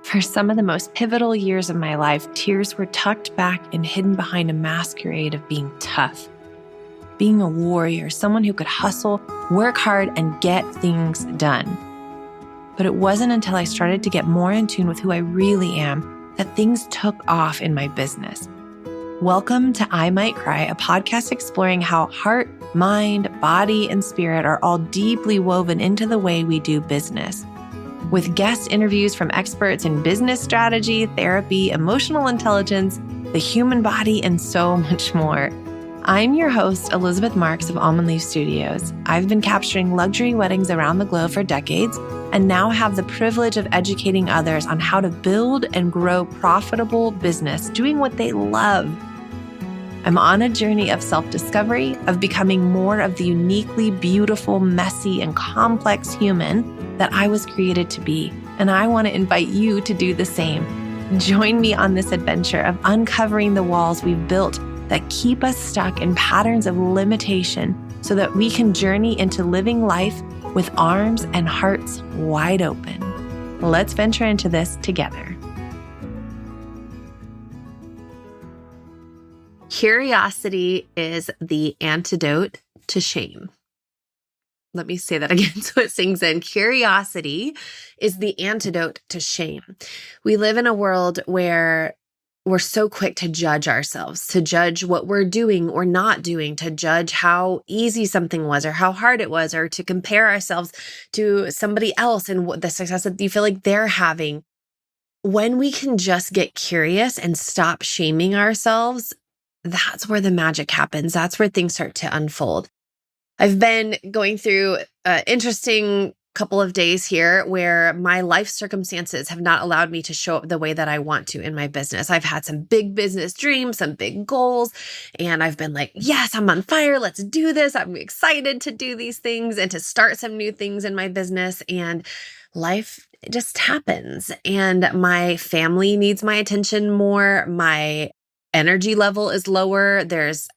For some of the most pivotal years of my life, tears were tucked back and hidden behind a masquerade of being tough, being a warrior, someone who could hustle, work hard, and get things done. But it wasn't until I started to get more in tune with who I really am that things took off in my business. Welcome to I Might Cry, a podcast exploring how heart, mind, body, and spirit are all deeply woven into the way we do business. With guest interviews from experts in business strategy, therapy, emotional intelligence, the human body, and so much more. I'm your host, Elizabeth Marks of Almond Leaf Studios. I've been capturing luxury weddings around the globe for decades and now have the privilege of educating others on how to build and grow profitable business doing what they love. I'm on a journey of self-discovery, of becoming more of the uniquely beautiful, messy, and complex human that I was created to be. And I want to invite you to do the same. Join me on this adventure of uncovering the walls we've built that keep us stuck in patterns of limitation so that we can journey into living life with arms and hearts wide open. Let's venture into this together. Curiosity is the antidote to shame. Let me say that again so it sinks in. Curiosity is the antidote to shame. We live in a world where we're so quick to judge ourselves, to judge what we're doing or not doing, to judge how easy something was or how hard it was, or to compare ourselves to somebody else and what the success that you feel like they're having. When we can just get curious and stop shaming ourselves, that's where the magic happens. That's where things start to unfold. I've been going through an interesting couple of days here where my life circumstances have not allowed me to show up the way that I want to in my business. I've had some big business dreams, some big goals, and I've been like, yes, I'm on fire. Let's do this. I'm excited to do these things and to start some new things in my business. And life just happens. And my family needs my attention more. My energy level is lower. There's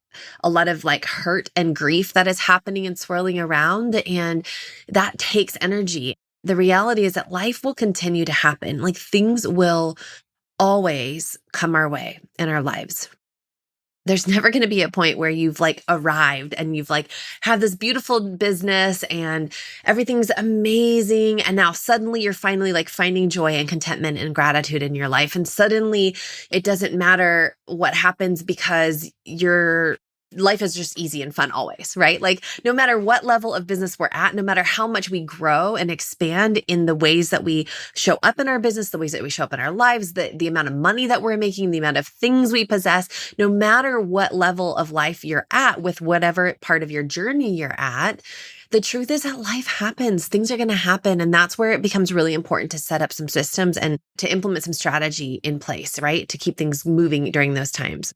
a lot of hurt and grief that is happening and swirling around, and that takes energy. The reality is that life will continue to happen. Things will always come our way in our lives. There's never going to be a point where you've arrived and you've had this beautiful business and everything's amazing. And now suddenly you're finally finding joy and contentment and gratitude in your life. And suddenly it doesn't matter what happens because your life is just easy and fun always, right? No matter what level of business we're at, no matter how much we grow and expand in the ways that we show up in our business, the ways that we show up in our lives, the amount of money that we're making, the amount of things we possess, no matter what level of life you're at with whatever part of your journey you're at, the truth is that life happens. Things are going to happen. And that's where it becomes really important to set up some systems and to implement some strategy in place, right? To keep things moving during those times.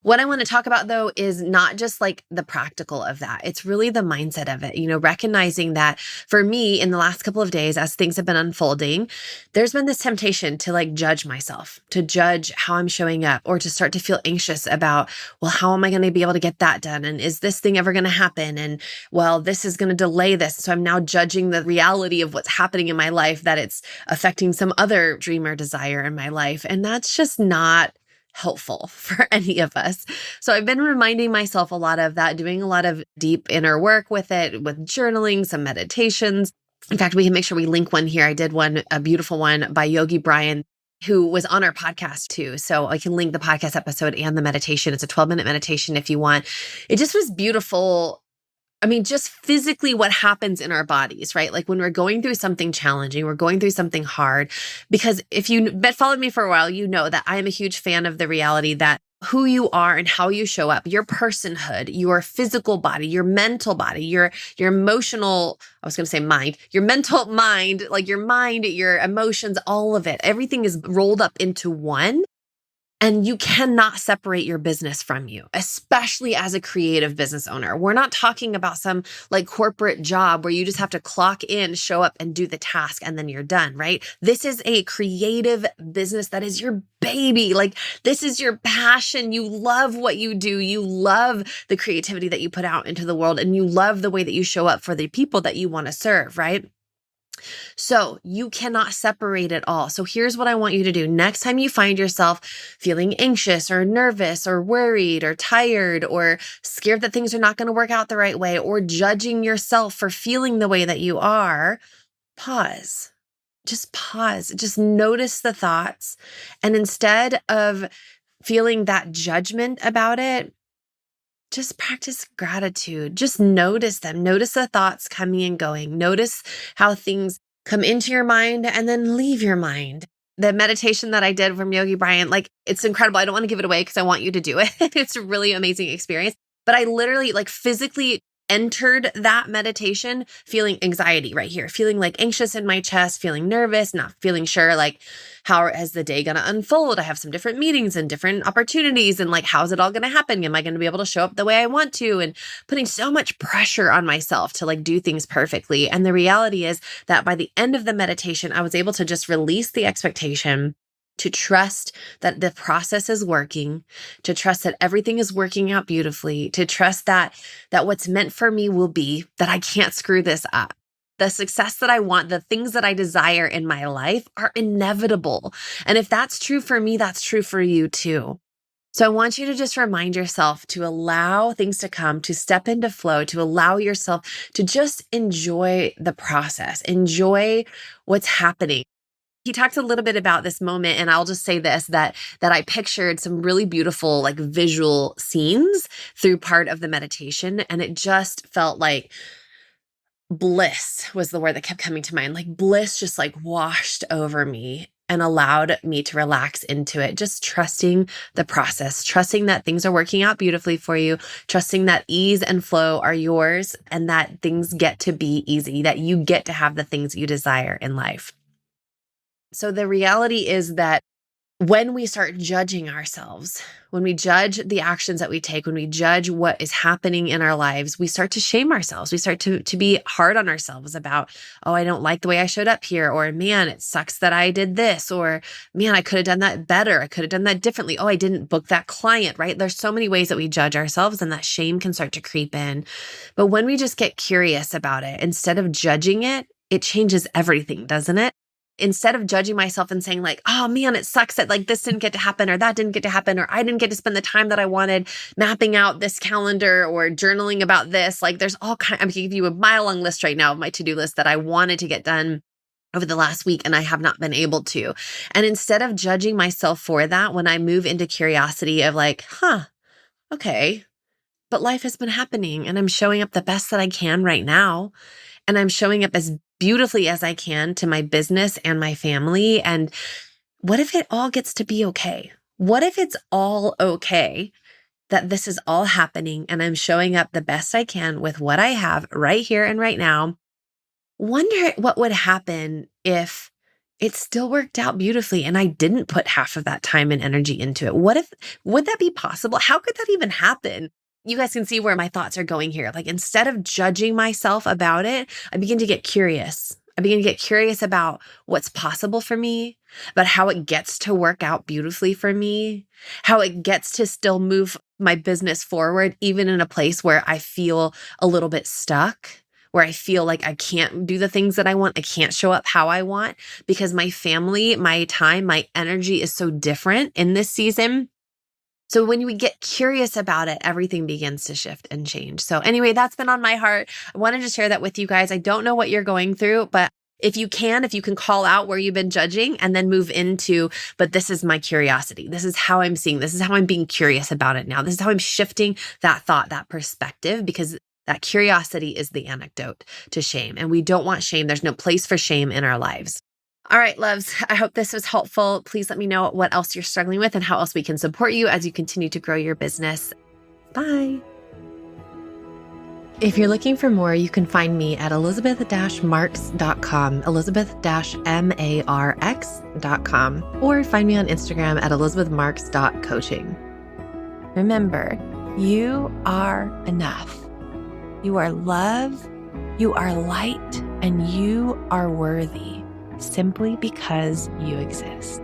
What I want to talk about, though, is not just the practical of that. It's really the mindset of it, recognizing that for me in the last couple of days, as things have been unfolding, there's been this temptation to judge myself, to judge how I'm showing up, or to start to feel anxious about, well, how am I going to be able to get that done? And is this thing ever going to happen? And well, this is going to delay this. So I'm now judging the reality of what's happening in my life, that it's affecting some other dream or desire in my life. And that's just not helpful for any of us. So I've been reminding myself a lot of that, doing a lot of deep inner work with it, with journaling, some meditations. In fact, we can make sure we link one here. I did one, a beautiful one by Yogi Bryan, who was on our podcast too. So I can link the podcast episode and the meditation. It's a 12-minute meditation if you want. It just was beautiful. I mean, just physically what happens in our bodies, right? When we're going through something challenging, we're going through something hard, because if you followed me for a while, you know that I am a huge fan of the reality that who you are and how you show up, your personhood, your physical body, your mental body, your emotional, I was going to say mind, your mental mind, your mind, your emotions, all of it, everything is rolled up into one. And you cannot separate your business from you, especially as a creative business owner. We're not talking about some corporate job where you just have to clock in, show up and do the task and then you're done, right? This is a creative business that is your baby. This is your passion. You love what you do. You love the creativity that you put out into the world, and you love the way that you show up for the people that you want to serve, right? So you cannot separate it all. So here's what I want you to do. Next time you find yourself feeling anxious or nervous or worried or tired or scared that things are not going to work out the right way or judging yourself for feeling the way that you are, pause. Just pause. Just notice the thoughts. And instead of feeling that judgment about it, just practice gratitude. Just notice them. Notice the thoughts coming and going. Notice how things come into your mind and then leave your mind. The meditation that I did from Yogi Bryan, like, it's incredible. I don't want to give it away because I want you to do it. It's a really amazing experience. But I literally physically entered that meditation feeling anxiety right here, feeling anxious in my chest, feeling nervous, not feeling sure, how is the day going to unfold? I have some different meetings and different opportunities and how's it all going to happen? Am I going to be able to show up the way I want to? And putting so much pressure on myself to do things perfectly. And the reality is that by the end of the meditation, I was able to just release the expectation to trust that the process is working, to trust that everything is working out beautifully, to trust that what's meant for me will be, that I can't screw this up. The success that I want, the things that I desire in my life are inevitable. And if that's true for me, that's true for you too. So I want you to just remind yourself to allow things to come, to step into flow, to allow yourself to just enjoy the process, enjoy what's happening. He talked a little bit about this moment, and I'll just say this, that I pictured some really beautiful, visual scenes through part of the meditation, and it just felt like bliss was the word that kept coming to mind. Bliss just washed over me and allowed me to relax into it, just trusting the process, trusting that things are working out beautifully for you, trusting that ease and flow are yours, and that things get to be easy, that you get to have the things you desire in life. So the reality is that when we start judging ourselves, when we judge the actions that we take, when we judge what is happening in our lives, we start to shame ourselves. We start to be hard on ourselves about, oh, I don't like the way I showed up here, or man, it sucks that I did this, or man, I could have done that better. I could have done that differently. Oh, I didn't book that client, right? There's so many ways that we judge ourselves, and that shame can start to creep in. But when we just get curious about it, instead of judging it, it changes everything, doesn't it? Instead of judging myself and saying oh man, it sucks that this didn't get to happen, or that didn't get to happen, or I didn't get to spend the time that I wanted mapping out this calendar or journaling about this. There's all kinds, I'm going to give you a mile-long list right now of my to-do list that I wanted to get done over the last week, and I have not been able to. And instead of judging myself for that, when I move into curiosity of okay, but life has been happening and I'm showing up the best that I can right now. And I'm showing up as beautifully as I can to my business and my family. And what if it all gets to be okay? What if it's all okay that this is all happening and I'm showing up the best I can with what I have right here and right now? Wonder what would happen if it still worked out beautifully and I didn't put half of that time and energy into it. Would that be possible? How could that even happen? You guys can see where my thoughts are going here. Instead of judging myself about it, I begin to get curious. I begin to get curious about what's possible for me, about how it gets to work out beautifully for me, how it gets to still move my business forward, even in a place where I feel a little bit stuck, where I feel like I can't do the things that I want. I can't show up how I want because my family, my time, my energy is so different in this season. So when we get curious about it, everything begins to shift and change. So anyway, that's been on my heart. I wanted to share that with you guys. I don't know what you're going through, but if you can call out where you've been judging and then move into, but this is my curiosity. This is how I'm seeing. This is how I'm being curious about it now. This is how I'm shifting that thought, that perspective, because that curiosity is the antidote to shame. And we don't want shame. There's no place for shame in our lives. All right, loves, I hope this was helpful. Please let me know what else you're struggling with and how else we can support you as you continue to grow your business. Bye. If you're looking for more, you can find me at elizabeth-marks.com, elizabeth-marx.com, or find me on Instagram at elizabethmarks.coaching. Remember, you are enough. You are love, you are light, and you are worthy simply because you exist.